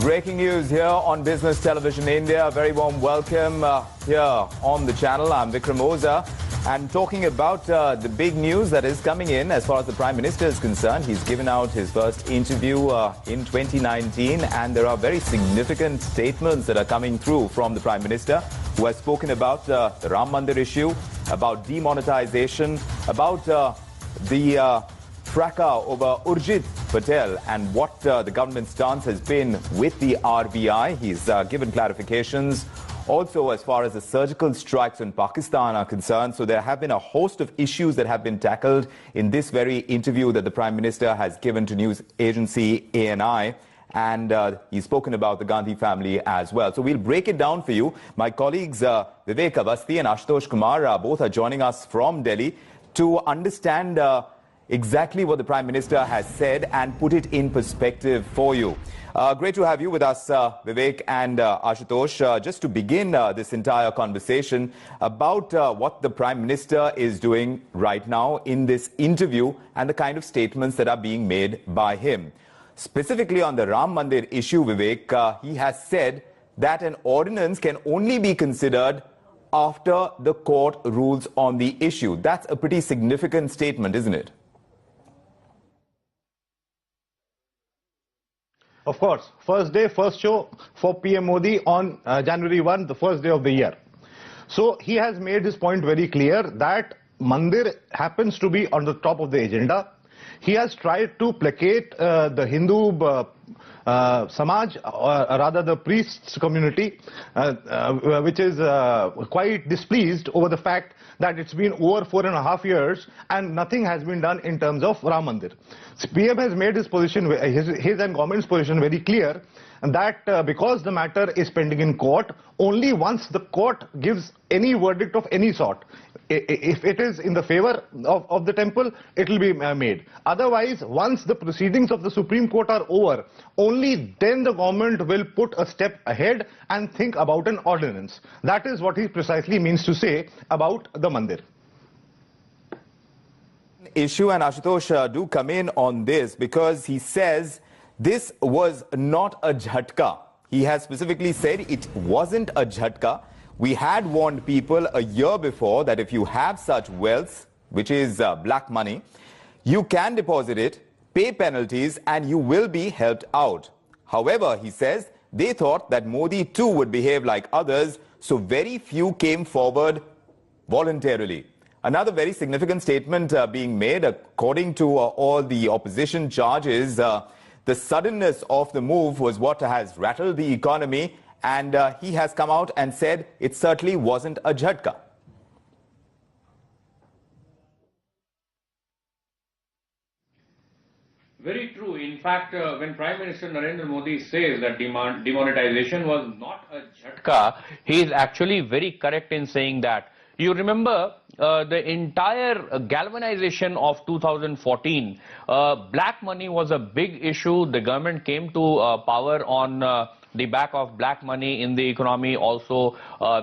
Breaking news here on Business Television India. A very warm welcome here on the channel. I'm Vikram Oza, and talking about the big news that is coming in as far as the Prime Minister is concerned. He's given out his first interview in 2019, and there are very significant statements that are coming through from the Prime Minister, who has spoken about the Ram Mandir issue, about demonetization, about the fracas over Urjit Patel and what the government stance has been with the RBI. He's given clarifications also as far as the surgical strikes in Pakistan are concerned. So there have been a host of issues that have been tackled in this very interview that the Prime Minister has given to news agency ANI. And he's spoken about the Gandhi family as well. So we'll break it down for you. My colleagues Vivek Avasthi and Ashutosh Kumar both are joining us from Delhi to understand exactly what the Prime Minister has said and put it in perspective for you. Great to have you with us, Vivek and Ashutosh. Just to begin this entire conversation about what the Prime Minister is doing right now in this interview and the kind of statements that are being made by him. Specifically on the Ram Mandir issue, Vivek, he has said that an ordinance can only be considered after the court rules on the issue. That's a pretty significant statement, isn't it? Of course, first day, first show for PM Modi on January 1, the first day of the year. So he has made his point very clear that Mandir happens to be on the top of the agenda. He has tried to placate the Hindu Samaj, or rather the priests community, which is quite displeased over the fact that it's been over 4.5 years and nothing has been done in terms of Ram Mandir. PM has made his position, his and government's position very clear, and that because the matter is pending in court, only once the court gives any verdict of any sort, if it is in the favor of the temple, it will be made. Otherwise, once the proceedings of the Supreme Court are over, only then the government will put a step ahead and think about an ordinance. That is what he precisely means to say about the Mandir issue. And Ashutosh, do come in on this, because he says this was not a jhatka. He has specifically said it wasn't a jhatka. We had warned people a year before that if you have such wealth, which is black money, you can deposit it, pay penalties, and you will be helped out. However, he says they thought that Modi too would behave like others, so very few came forward voluntarily. Another very significant statement being made, according to all the opposition charges. The suddenness of the move was what has rattled the economy, and he has come out and said it certainly wasn't a jhatka. Very true. In fact, when Prime Minister Narendra Modi says that demonetization was not a jhatka, he is actually very correct in saying that. You remember the entire galvanization of 2014, black money was a big issue. The government came to power on the back of black money in the economy, also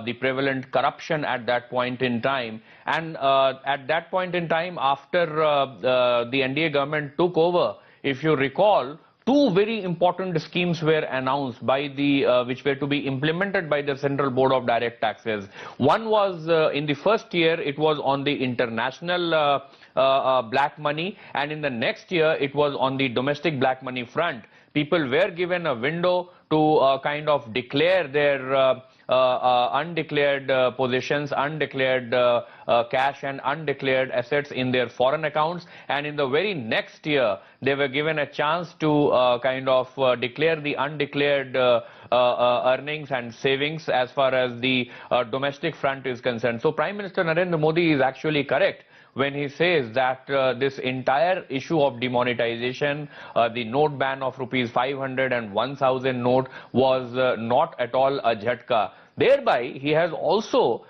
the prevalent corruption at that point in time. And at that point in time, after the NDA government took over, if you recall, two very important schemes were announced by the which were to be implemented by the Central Board of Direct Taxes. One was in the first year, it was on the international black money, and in the next year it was on the domestic black money front. People were given a window to kind of declare their undeclared positions, undeclared cash and undeclared assets in their foreign accounts, and in the very next year they were given a chance to kind of declare the undeclared earnings and savings as far as the domestic front is concerned. So Prime Minister Narendra Modi is actually correct when he says that this entire issue of demonetization, the note ban of rupees 500 and 1000 note was not at all a jhatka. Thereby, he has also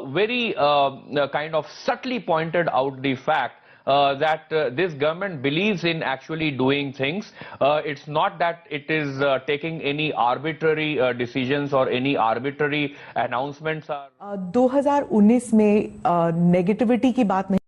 very kind of subtly pointed out the fact that this government believes in actually doing things. It's not that it is taking any arbitrary decisions or any arbitrary announcements. 2019 में negativity की बात नहीं